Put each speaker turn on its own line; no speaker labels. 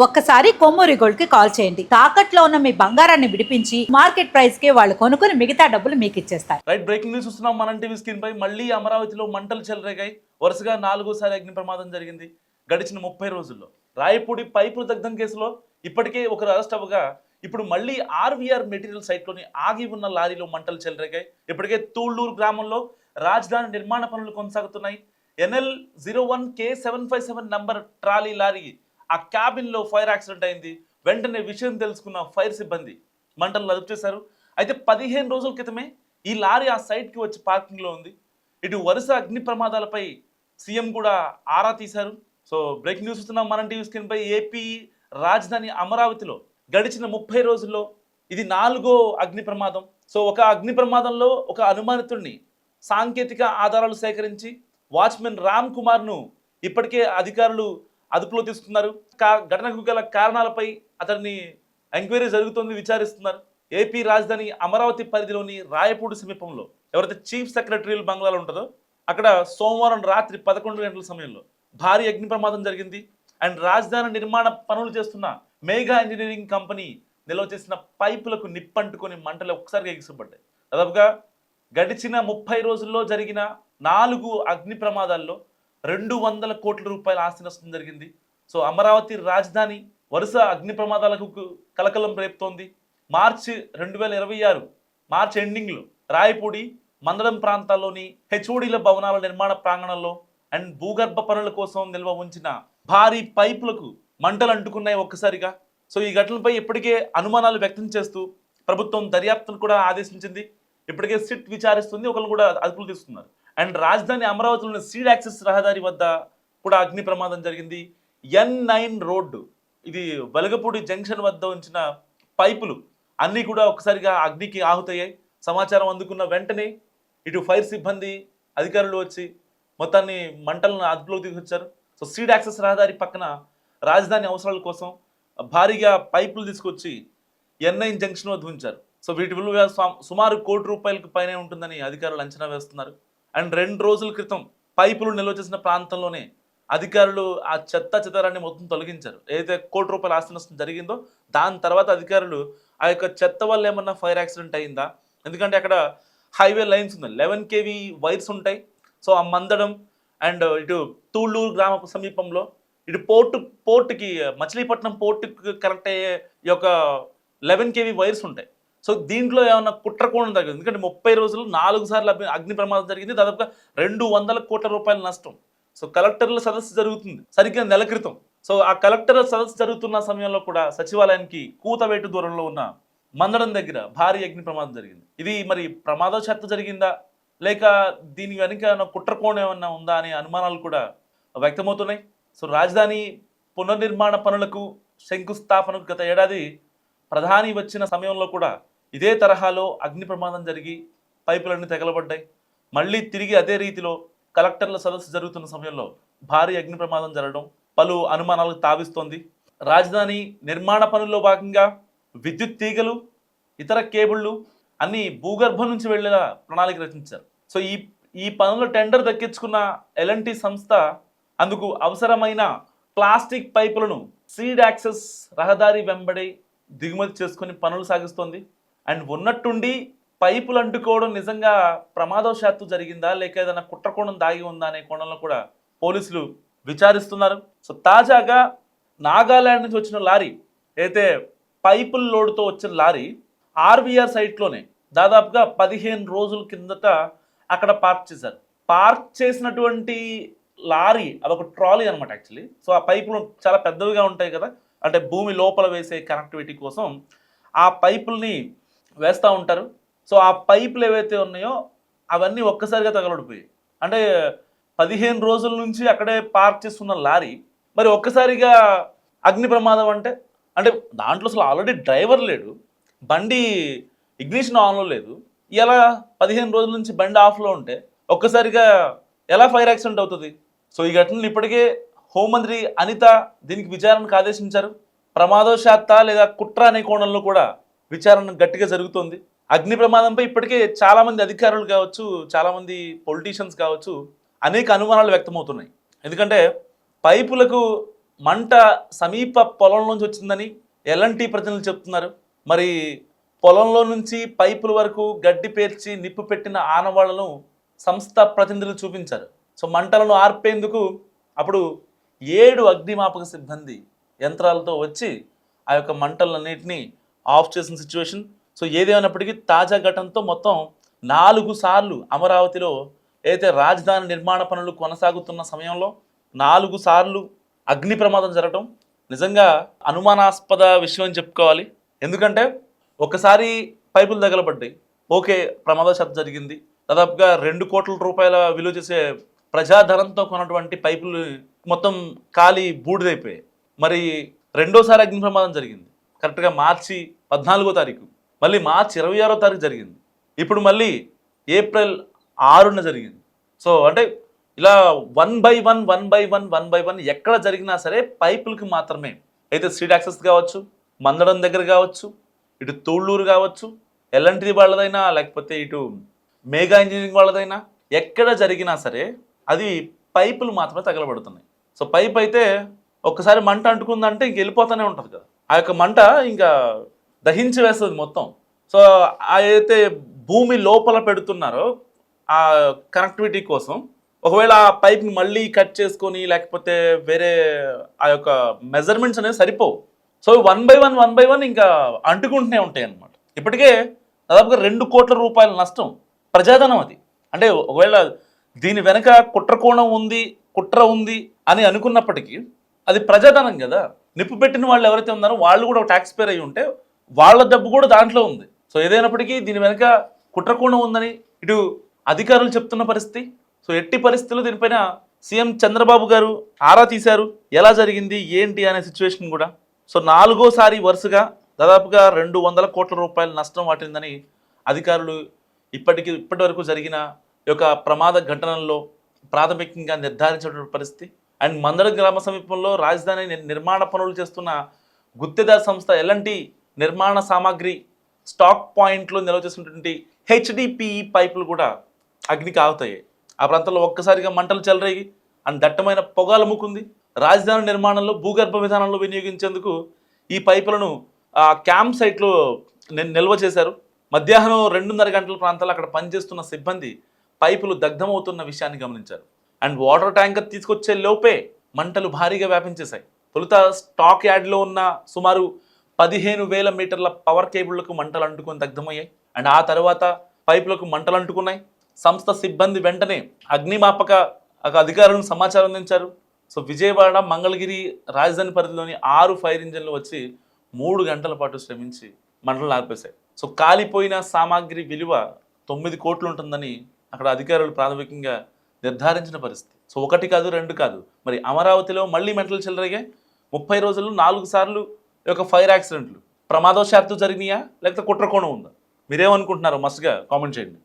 ఒక్కసారి కొమ్మూరి గోల్డ్ కి కాల్ చేయండి. తాకట్లో ఉన్న మీ బంగారాన్ని విడిపించి మార్కెట్ ప్రైస్ కి వాళ్ళు కొనుక్కుని మిగతా డబ్బులు మీకు ఇచ్చేస్తారు.
రైట్, బ్రేకింగ్ న్యూస్ చూస్తున్నాం మనం టీవీ స్క్రీన్ పై. మళ్ళీ అమరావతిలో మంటలు చెలరేగాయి. వరుసగా 4వ అగ్ని ప్రమాదం జరిగింది గడిచిన 30 రోజుల్లో. రాయపూడి పైపులు దగ్ధం కేసులో ఇప్పటికే ఒకరు అరెస్ట్ అవ్వగా ఇప్పుడు మళ్ళీ ఆర్వీఆర్ మెటీరియల్ సైట్లోని ఆగి ఉన్న లారీలో మంటలు చెలరేగాయి. ఇప్పటికే తూళ్లూరు గ్రామంలో రాజధాని నిర్మాణ పనులు కొనసాగుతున్నాయి. NL 01K757 number trolley lorry ఆ క్యాబిన్లో ఫైర్ యాక్సిడెంట్ అయింది. వెంటనే విషయం తెలుసుకున్న ఫైర్ సిబ్బంది మంటలను అదుపు చేశారు. అయితే 15 రోజుల క్రితమే ఈ లారీ ఆ సైట్కి వచ్చి పార్కింగ్లో ఉంది. ఇటు వరుస అగ్ని ప్రమాదాలపై సీఎం కూడా ఆరా తీశారు. సో బ్రేకింగ్ న్యూస్ వస్తున్నాం మనం టీవీ స్క్రీన్ పై. ఏపీ రాజధాని అమరావతిలో గడిచిన 30 రోజుల్లో ఇది 4వ అగ్ని ప్రమాదం. సో ఒక అగ్ని ప్రమాదంలో ఒక అనుమానితుడిని సాంకేతిక ఆధారాలు సేకరించి వాచ్మెన్ రామ్ కుమార్ను ఇప్పటికే అధికారులు అదుపులో తీసుకున్నారు. ఘటనకు గల కారణాలపై అతన్ని ఎంక్వైరీ జరుగుతోంది, విచారిస్తున్నారు. ఏపీ రాజధాని అమరావతి పరిధిలోని రాయపూడి సమీపంలో ఎవరైతే చీఫ్ సెక్రటరీ బంగ్లాలో ఉంటుందో అక్కడ సోమవారం రాత్రి 11 గంటల సమయంలో భారీ అగ్ని ప్రమాదం జరిగింది. అండ్ రాజధాని నిర్మాణ పనులు చేస్తున్న మేఘా ఇంజనీరింగ్ కంపెనీ నిల్వ చేసిన పైపులకు నిప్పంటుకొని మంటలు ఒక్కసారిగా ఎగిసిపడ్డాయి. దాదాపుగా గడిచిన 30 రోజుల్లో జరిగిన 4 అగ్ని ప్రమాదాల్లో 200 కోట్ల రూపాయల ఆస్తి నష్టం జరిగింది. సో అమరావతి రాజధాని వరుస అగ్ని ప్రమాదాలకు కలకలం రేపుతోంది. మార్చి 2026 మార్చి ఎండింగ్లో రాయపూడి మందడం ప్రాంతాల్లోని హెచ్ఓడీల భవనాల నిర్మాణ ప్రాంగణంలో అండ్ భూగర్భ పనుల కోసం నిల్వ ఉంచిన భారీ పైపులకు మంటలు అంటుకున్నాయి ఒక్కసారిగా. సో ఈ ఘటనపై ఇప్పటికే అనుమానాలు వ్యక్తం చేస్తూ ప్రభుత్వం దర్యాప్తును కూడా ఆదేశించింది. ఇప్పటికే సిట్ విచారిస్తుంది, ఒకరు కూడా అదుపులు తీసుకున్నారు. అండ్ రాజధాని అమరావతిలోని సీడ్ యాక్సెస్ రహదారి వద్ద కూడా అగ్ని ప్రమాదం జరిగింది. N9 రోడ్డు, ఇది వెలగపూడి జంక్షన్ వద్ద ఉంచిన పైపులు అన్నీ కూడా ఒకసారిగా అగ్నికి ఆహుతయ్యాయి. సమాచారం అందుకున్న వెంటనే ఇటు ఫైర్ సిబ్బంది అధికారులు వచ్చి మొత్తాన్ని మంటలను అదుపులోకి తీసుకొచ్చారు. సో సీడ్ యాక్సెస్ రహదారి పక్కన రాజధాని అవసరాల కోసం భారీగా పైపులు తీసుకొచ్చి N9 జంక్షన్ వద్ద ఉంచారు. సో వీటి విలువ సుమారు ₹1 కోటి పైనే ఉంటుందని అధికారులు అంచనా వేస్తున్నారు. అండ్ 2 రోజుల క్రితం పైపులు నిల్వ చేసిన ప్రాంతంలోనే అధికారులు ఆ చెదారాన్ని మొత్తం తొలగించారు. ఏదైతే ₹1 కోటి ఆస్తి నష్టం జరిగిందో దాని తర్వాత అధికారులు ఆ యొక్క చెత్త వల్ల ఏమన్నా ఫైర్ యాక్సిడెంట్ అయిందా, ఎందుకంటే అక్కడ హైవే లైన్స్ ఉన్నాయి, 11 kV వైర్స్ ఉంటాయి. సో ఆ మందడం అండ్ ఇటు తూళ్ళూరు గ్రామ సమీపంలో ఇటు పోర్టుకి మచిలీపట్నం పోర్టుకి కనెక్ట్ అయ్యే ఈ యొక్క 11 kV వైర్స్ ఉంటాయి. సో దీంట్లో ఏమన్నా కుట్రకోణం జరిగింది, ఎందుకంటే 30 రోజులు 4 సార్లు అగ్ని ప్రమాదం జరిగింది. దాదాపుగా 200 కోట్ల రూపాయల నష్టం. సో కలెక్టర్ల సదస్సు జరుగుతుంది సరిగ్గా నెల క్రితం. సో ఆ కలెక్టర్ల సదస్సు జరుగుతున్న సమయంలో కూడా సచివాలయానికి కూతవేటు దూరంలో ఉన్న మందడం దగ్గర భారీ అగ్ని ప్రమాదం జరిగింది. ఇది మరి ప్రమాదవశాత్తు జరిగిందా లేక దీని వెనుక కుట్రకోణం ఏమన్నా ఉందా అనే అనుమానాలు కూడా వ్యక్తమవుతున్నాయి. సో రాజధాని పునర్నిర్మాణ పనులకు శంకుస్థాపనకు గత ఏడాది ప్రధాని వచ్చిన సమయంలో కూడా ఇదే తరహాలో అగ్ని ప్రమాదం జరిగి పైపులన్నీ తగలబడ్డాయి. మళ్ళీ తిరిగి అదే రీతిలో కలెక్టర్ల సదస్సు జరుగుతున్న సమయంలో భారీ అగ్ని ప్రమాదం జరగడం పలు అనుమానాలకు తావిస్తోంది. రాజధాని నిర్మాణ పనుల్లో భాగంగా విద్యుత్ తీగలు, ఇతర కేబుళ్లు అన్నీ భూగర్భం నుంచి వెళ్లేలా ప్రణాళిక రచించారు. సో ఈ పనుల టెండర్ దక్కించుకున్న L&T సంస్థ అందుకు అవసరమైన ప్లాస్టిక్ పైపులను సీడ్ యాక్సెస్ రహదారి వెంబడి దిగుమతి చేసుకుని పనులు సాగిస్తోంది. అండ్ ఉన్నట్టుండి పైపులు అంటుకోవడం నిజంగా ప్రమాదవశాత్తు జరిగిందా లేక ఏదైనా కుట్రకోణం దాగి ఉందా అనే కోణంలో కూడా పోలీసులు విచారిస్తున్నారు. సో తాజాగా నాగాలాండ్ నుంచి వచ్చిన లారీ, అయితే పైపుల లోడుతో వచ్చిన లారీ ఆర్వీఆర్ సైట్లోనే దాదాపుగా 15 రోజుల కిందట అక్కడ పార్క్ చేశారు. పార్క్ చేసినటువంటి లారీ అదొక ట్రాలీ అనమాట యాక్చువల్లీ. సో ఆ పైపులు చాలా పెద్దవిగా ఉంటాయి కదా, అంటే భూమి లోపల వేసే కనెక్టివిటీ కోసం ఆ పైపుల్ని వేస్తూ ఉంటారు. సో ఆ పైపులు ఏవైతే ఉన్నాయో అవన్నీ ఒక్కసారిగా తగలడిపోయాయి. అంటే 15 రోజుల నుంచి అక్కడే పార్క్ చేస్తున్న లారీ మరి ఒక్కసారిగా అగ్ని ప్రమాదం అంటే దాంట్లో అసలు ఆల్రెడీ డ్రైవర్ లేడు, బండి ఇగ్నిషన్ ఆన్లో లేదు. ఇలా 15 రోజుల నుంచి బండి ఆఫ్లో ఉంటే ఒక్కసారిగా ఎలా ఫైర్ యాక్సిడెంట్ అవుతుంది? సో ఈ ఘటనలు ఇప్పటికే హోంమంత్రి అనిత దీనికి విచారణకు ఆదేశించారు. ప్రమాదవశాత్తా లేదా కుట్ర అనే కోణంలో కూడా విచారణ గట్టిగా జరుగుతోంది. అగ్ని ప్రమాదంపై ఇప్పటికే చాలామంది అధికారులు కావచ్చు, చాలామంది పొలిటీషియన్స్ కావచ్చు అనేక అనుమానాలు వ్యక్తమవుతున్నాయి. ఎందుకంటే పైపులకు మంట సమీప పొలం నుంచి వచ్చిందని ఎల్ఎన్టీ ప్రతినిధులు చెప్తున్నారు. మరి పొలంలో నుంచి పైపుల వరకు గడ్డి పేర్చి నిప్పు పెట్టిన ఆనవాళ్లను సంస్థ ప్రతినిధులు చూపించారు. సో మంటలను ఆర్పేందుకు అప్పుడు 7 అగ్నిమాపక సిబ్బంది యంత్రాలతో వచ్చి ఆ యొక్క మంటలన్నింటినీ ఆఫ్ చేసిన సిచ్యువేషన్. సో ఏదేమైనప్పటికీ తాజా ఘటనతో మొత్తం 4 సార్లు అమరావతిలో ఏదైతే రాజధాని నిర్మాణ పనులు కొనసాగుతున్న సమయంలో 4 సార్లు అగ్ని ప్రమాదం జరగడం నిజంగా అనుమానాస్పద విషయం అని చెప్పుకోవాలి. ఎందుకంటే ఒకసారి పైపులు తగలబడ్డాయి, ఓకే, ప్రమాదశాత్తు జరిగింది. దాదాపుగా 2 కోట్ల రూపాయల విలువ చేసే ప్రజాధనంతో కొన్నటువంటి పైపులు మొత్తం కాలి బూడిదైపోయాయి. మరి రెండోసారి అగ్ని ప్రమాదం జరిగింది కరెక్ట్గా మార్చి 14వ తారీఖు, మళ్ళీ మార్చి 26వ తారీఖు జరిగింది, ఇప్పుడు మళ్ళీ ఏప్రిల్ 6న జరిగింది. సో అంటే ఇలా 1 by 1 ఎక్కడ జరిగినా సరే పైపులకి మాత్రమే, అయితే స్ట్రీట్ యాక్సెస్ కావచ్చు, మందడం దగ్గర కావచ్చు, ఇటు తూళ్ళూరు కావచ్చు, ఎల్ఎన్టీ వాళ్ళదైనా లేకపోతే ఇటు మేఘా ఇంజనీరింగ్ వాళ్ళదైనా ఎక్కడ జరిగినా సరే అది పైపులు మాత్రమే తగలబడుతున్నాయి. సో పైప్ అయితే ఒక్కసారి మంట అంటుకుందంటే ఇంక వెళ్ళిపోతూనే ఉంటుంది కదా, ఆ యొక్క మంట ఇంకా దహించి వేస్తుంది మొత్తం. సో అయితే భూమి లోపల పెడుతున్నారో ఆ కనెక్టివిటీ కోసం, ఒకవేళ ఆ పైప్ని మళ్ళీ కట్ చేసుకొని లేకపోతే వేరే ఆ యొక్క మెజర్మెంట్స్ అనేవి సరిపోవు. సో 1 by 1 ఇంకా అంటుకుంటూనే ఉంటాయి అన్నమాట. ఇప్పటికే దాదాపుగా 2 కోట్ల రూపాయల నష్టం, ప్రజాధనం అది. అంటే ఒకవేళ దీని వెనక కుట్ర ఉంది అని అనుకున్నప్పటికీ అది ప్రజాధనం కదా. నిప్పు పెట్టిన వాళ్ళు ఎవరైతే ఉన్నారో వాళ్ళు కూడా ఒక ట్యాక్స్ పేర్ అయి ఉంటే వాళ్ళ డబ్బు కూడా దాంట్లో ఉంది. సో ఏదైనప్పటికీ దీని వెనక కుట్రకోణం ఉందని ఇటు అధికారులు చెప్తున్న పరిస్థితి. సో ఎట్టి పరిస్థితుల్లో దీనిపైన సీఎం చంద్రబాబు గారు ఆరా తీశారు, ఎలా జరిగింది ఏంటి అనే సిచ్యువేషన్ కూడా. సో 4వసారి వరుసగా దాదాపుగా 200 కోట్ల రూపాయల నష్టం వాటిందని అధికారులు ఇప్పటి వరకు జరిగిన ఈ యొక్క ప్రమాద ఘటనల్లో ప్రాథమికంగా నిర్ధారించినటువంటి పరిస్థితి. అండ్ మందడ గ్రామ సమీపంలో రాజధాని నిర్మాణ పనులు చేస్తున్న గుత్తేదార్ సంస్థ ఎల్ఎన్టీ నిర్మాణ సామాగ్రి స్టాక్ పాయింట్లో నిల్వ చేసినటువంటి హెచ్డిపిఈ పైపులు కూడా అగ్నికి ఆగుతాయి. ఆ ప్రాంతంలో ఒక్కసారిగా మంటలు చెలరేగి అండ్ దట్టమైన పొగ అలుముకుంది. రాజధాని నిర్మాణంలో భూగర్భ విధానంలో వినియోగించేందుకు ఈ పైపులను క్యాంప్ సైట్లో నిల్వ చేశారు. మధ్యాహ్నం 2:30 గంటల ప్రాంతాల్లో అక్కడ పనిచేస్తున్న సిబ్బంది పైపులు దగ్ధమవుతున్న విషయాన్ని గమనించారు. అండ్ వాటర్ ట్యాంకర్ తీసుకొచ్చే లోపే మంటలు భారీగా వ్యాపించేశాయి. తొలుత స్టాక్ యార్డ్లో ఉన్న సుమారు 15,000 మీటర్ల పవర్ కేబుళ్లకు మంటలు అంటుకొని దగ్ధమయ్యాయి. అండ్ ఆ తర్వాత పైపులకు మంటలు అంటుకున్నాయి. సంస్థ సిబ్బంది వెంటనే అగ్నిమాపక అధికారులను సమాచారం అందించారు. సో విజయవాడ, మంగళగిరి రాజధాని పరిధిలోని 6 ఫైర్ ఇంజన్లు వచ్చి 3 గంటల పాటు శ్రమించి మంటలు ఆర్పేశాయి. సో కాలిపోయిన సామాగ్రి విలువ 9 కోట్లు ఉంటుందని అక్కడ అధికారులు ప్రాథమికంగా నిర్ధారించిన పరిస్థితి. సో 1 కాదు 2 కాదు, మరి అమరావతిలో మళ్ళీ మంటలు చెలరేగాయి. 30 రోజుల్లో 4 సార్లు ఈ యొక్క ఫైర్ యాక్సిడెంట్లు ప్రమాదవశాత్తు జరిగినాయా లేకపోతే కుట్రకోణం ఉందా? మీరేమనుకుంటున్నారో మస్తుగా కామెంట్ చేయండి.